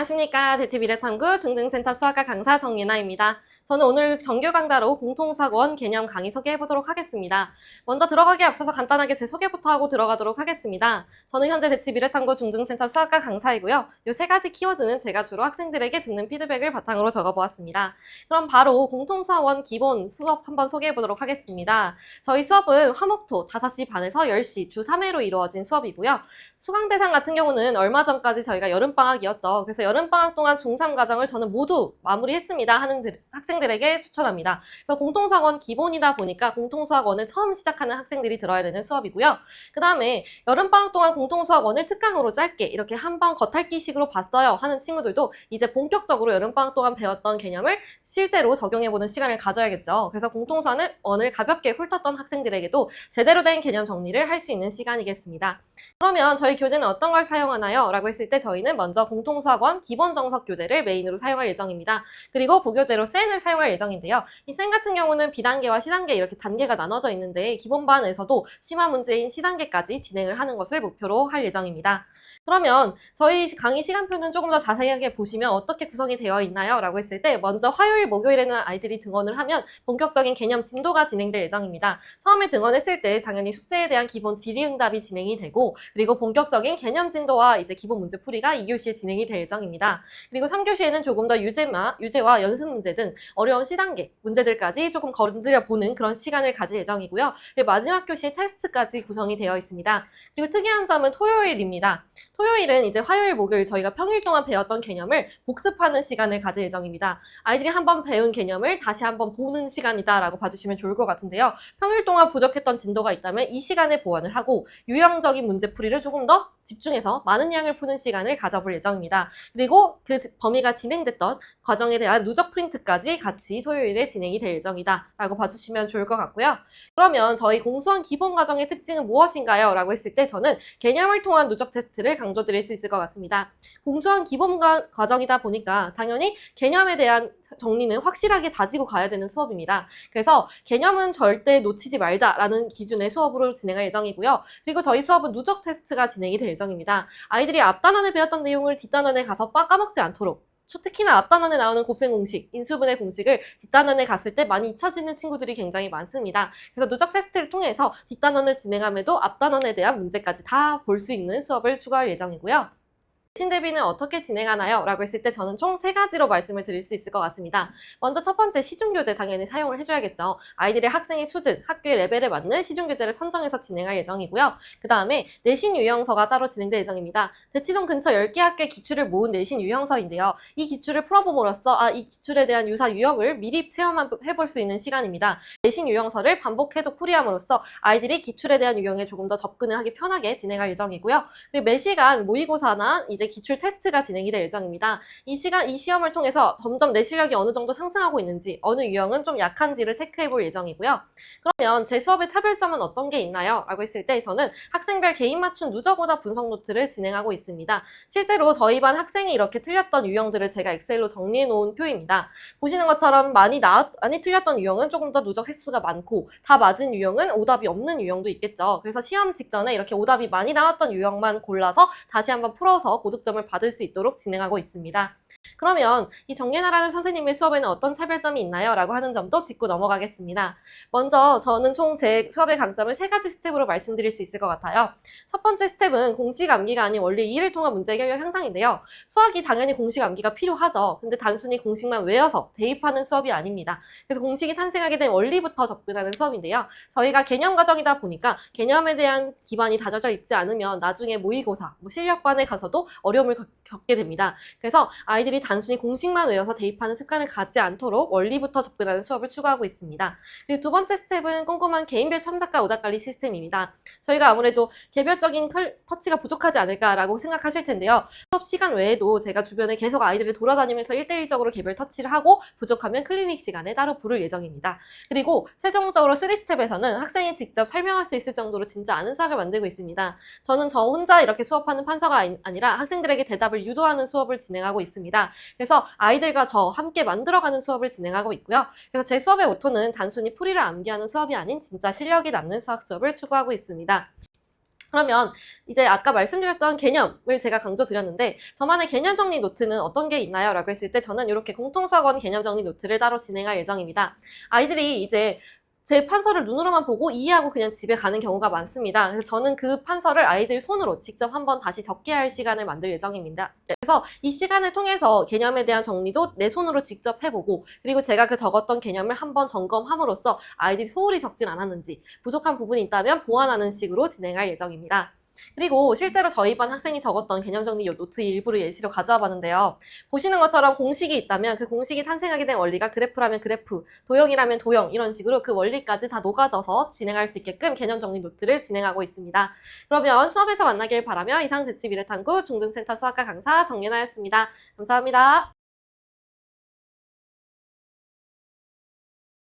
안녕하십니까. 대치미래탐구 중등센터 수학과 강사 정예나입니다. 저는 오늘 정규 강좌로 공통수학원 개념 강의 소개해보도록 하겠습니다. 먼저 들어가기에 앞서서 간단하게 제 소개부터 하고 들어가도록 하겠습니다. 저는 현재 대치미래탐구 중등센터 수학과 강사이고요. 이 세 가지 키워드는 제가 주로 학생들에게 듣는 피드백을 바탕으로 적어보았습니다. 그럼 바로 공통수학원 기본 수업 한번 소개해보도록 하겠습니다. 저희 수업은 화목토 5시 반에서 10시 주 3회로 이루어진 수업이고요. 수강 대상 같은 경우는 얼마 전까지 저희가 여름방학이었죠. 그래서 여름방학 동안 중3 과정을 저는 모두 마무리했습니다 하는 학생들에게 추천합니다. 그래서 공통수학원 기본이다 보니까 공통수학원을 처음 시작하는 학생들이 들어야 되는 수업이고요. 그 다음에 여름방학 동안 공통수학원을 특강으로 짧게 이렇게 한번 겉핥기식으로 봤어요 하는 친구들도 이제 본격적으로 여름방학 동안 배웠던 개념을 실제로 적용해보는 시간을 가져야겠죠. 그래서 공통수학원을 가볍게 훑었던 학생들에게도 제대로 된 개념 정리를 할 수 있는 시간이겠습니다. 그러면 저희 교재는 어떤 걸 사용하나요? 라고 했을 때 저희는 먼저 공통수학원 기본 정석 교재를 메인으로 사용할 예정입니다. 그리고 부교재로 센을 사용할 예정인데요. 이 센 같은 경우는 B단계와 C단계 이렇게 단계가 나눠져 있는데 기본반에서도 심화 문제인 C단계까지 진행을 하는 것을 목표로 할 예정입니다. 그러면 저희 강의 시간표는 조금 더 자세하게 보시면 어떻게 구성이 되어 있나요? 라고 했을 때 먼저 화요일, 목요일에는 아이들이 등원을 하면 본격적인 개념 진도가 진행될 예정입니다. 처음에 등원했을 때 당연히 숙제에 대한 기본 질의응답이 진행이 되고 그리고 본격적인 개념 진도와 이제 기본 문제 풀이가 2교시에 진행이 될 예정입니다. 그리고 3교시에는 조금 더 유제와 연습 문제 등 어려운 C단계 문제들까지 조금 건드려 보는 그런 시간을 가질 예정이고요. 그리고 마지막 교시에 테스트까지 구성이 되어 있습니다. 그리고 특이한 점은 토요일입니다. 토요일은 이제 화요일, 목요일 저희가 평일 동안 배웠던 개념을 복습하는 시간을 가질 예정입니다. 아이들이 한번 배운 개념을 다시 한번 보는 시간이다라고 봐주시면 좋을 것 같은데요. 평일 동안 부족했던 진도가 있다면 이 시간에 보완을 하고 유형적인 문제풀이를 조금 더 집중해서 많은 양을 푸는 시간을 가져볼 예정입니다. 그리고 그 범위가 진행됐던 과정에 대한 누적 프린트까지 같이 토요일에 진행이 될 예정이다 라고 봐주시면 좋을 것 같고요. 그러면 저희 공수원 기본 과정의 특징은 무엇인가요? 라고 했을 때 저는 개념을 통한 누적 테스트를 강조드릴 수 있을 것 같습니다. 공수원 기본 과정이다 보니까 당연히 개념에 대한 정리는 확실하게 다지고 가야 되는 수업입니다. 그래서 개념은 절대 놓치지 말자라는 기준의 수업으로 진행할 예정이고요. 그리고 저희 수업은 누적 테스트가 진행이 될 예정입니다. 아이들이 앞단원에 배웠던 내용을 뒷단원에 가서 까먹지 않도록 특히나 앞단원에 나오는 곱셈 공식, 인수분해 공식을 뒷단원에 갔을 때 많이 잊혀지는 친구들이 굉장히 많습니다. 그래서 누적 테스트를 통해서 뒷단원을 진행함에도 앞단원에 대한 문제까지 다 볼 수 있는 수업을 추가할 예정이고요. 내신 대비는 어떻게 진행하나요? 라고 했을 때 저는 총 3가지로 말씀을 드릴 수 있을 것 같습니다. 먼저 첫 번째 시중교재 당연히 사용을 해줘야겠죠. 아이들의 학생의 수준, 학교의 레벨에 맞는 시중교재를 선정해서 진행할 예정이고요. 그 다음에 내신 유형서가 따로 진행될 예정입니다. 대치동 근처 10개 학교의 기출을 모은 내신 유형서인데요. 이 기출을 풀어봄으로써 이 기출에 대한 유사 유형을 미리 체험해볼 수 있는 시간입니다. 내신 유형서를 반복해서 풀이함으로써 아이들이 기출에 대한 유형에 조금 더 접근을 하기 편하게 진행할 예정이고요. 그리고 매시간 모의고사나 이제 기출 테스트가 진행이 될 예정입니다. 이 시험을 통해서 점점 내 실력이 어느 정도 상승하고 있는지, 어느 유형은 좀 약한지를 체크해 볼 예정이고요. 그러면 제 수업의 차별점은 어떤 게 있나요? 라고 했을 때 저는 학생별 개인 맞춤 누적 오답 분석 노트를 진행하고 있습니다. 실제로 저희 반 학생이 이렇게 틀렸던 유형들을 제가 엑셀로 정리해 놓은 표입니다. 보시는 것처럼 많이 틀렸던 유형은 조금 더 누적 횟수가 많고 다 맞은 유형은 오답이 없는 유형도 있겠죠. 그래서 시험 직전에 이렇게 오답이 많이 나왔던 유형만 골라서 다시 한번 풀어서 고득점을 받을 수 있도록 진행하고 있습니다. 그러면 이 정예나라는 선생님의 수업에는 어떤 차별점이 있나요? 라고 하는 점도 짚고 넘어가겠습니다. 먼저 저는 총 제 수업의 강점을 3가지 스텝으로 말씀드릴 수 있을 것 같아요. 첫 번째 스텝은 공식 암기가 아닌 원리 2를 통한 문제 해결력 향상인데요. 수학이 당연히 공식 암기가 필요하죠. 근데 단순히 공식만 외워서 대입하는 수업이 아닙니다. 그래서 공식이 탄생하게 된 원리부터 접근하는 수업인데요. 저희가 개념 과정이다 보니까 개념에 대한 기반이 다져져 있지 않으면 나중에 모의고사, 실력반에 가서도 어려움을 겪게 됩니다. 그래서 아이들이 단순히 공식만 외워서 대입하는 습관을 갖지 않도록 원리부터 접근하는 수업을 추구하고 있습니다. 그리고 두 번째 스텝은 꼼꼼한 개인별 첨삭과 오답관리 시스템입니다. 저희가 아무래도 개별적인 터치가 부족하지 않을까라고 생각하실 텐데요. 수업 시간 외에도 제가 주변에 계속 아이들을 돌아다니면서 1대1적으로 개별 터치를 하고 부족하면 클리닉 시간에 따로 부를 예정입니다. 그리고 최종적으로 3스텝에서는 학생이 직접 설명할 수 있을 정도로 진짜 아는 수학을 만들고 있습니다. 저는 저 혼자 이렇게 수업하는 판서가 아니라 학생들에게 대답을 유도하는 수업을 진행하고 있습니다. 그래서 아이들과 저 함께 만들어가는 수업을 진행하고 있고요. 그래서 제 수업의 모토는 단순히 풀이를 암기하는 수업이 아닌 진짜 실력이 남는 수학 수업을 추구하고 있습니다. 그러면 이제 아까 말씀드렸던 개념을 제가 강조드렸는데 저만의 개념 정리 노트는 어떤 게 있나요? 라고 했을 때 저는 이렇게 공통수학원 개념 정리 노트를 따로 진행할 예정입니다. 아이들이 이제 제 판서를 눈으로만 보고 이해하고 그냥 집에 가는 경우가 많습니다. 그래서 저는 그 판서를 아이들 손으로 직접 한번 다시 적게 할 시간을 만들 예정입니다. 그래서 이 시간을 통해서 개념에 대한 정리도 내 손으로 직접 해보고 그리고 제가 그 적었던 개념을 한번 점검함으로써 아이들이 소홀히 적진 않았는지 부족한 부분이 있다면 보완하는 식으로 진행할 예정입니다. 그리고 실제로 저희 반 학생이 적었던 개념 정리 노트 일부를 예시로 가져와 봤는데요. 보시는 것처럼 공식이 있다면 그 공식이 탄생하게 된 원리가 그래프라면 그래프, 도형이라면 도형 이런 식으로 그 원리까지 다 녹아져서 진행할 수 있게끔 개념 정리 노트를 진행하고 있습니다. 그러면 수업에서 만나길 바라며 이상 대치 미래탐구 중등센터 수학과 강사 정예나였습니다. 감사합니다.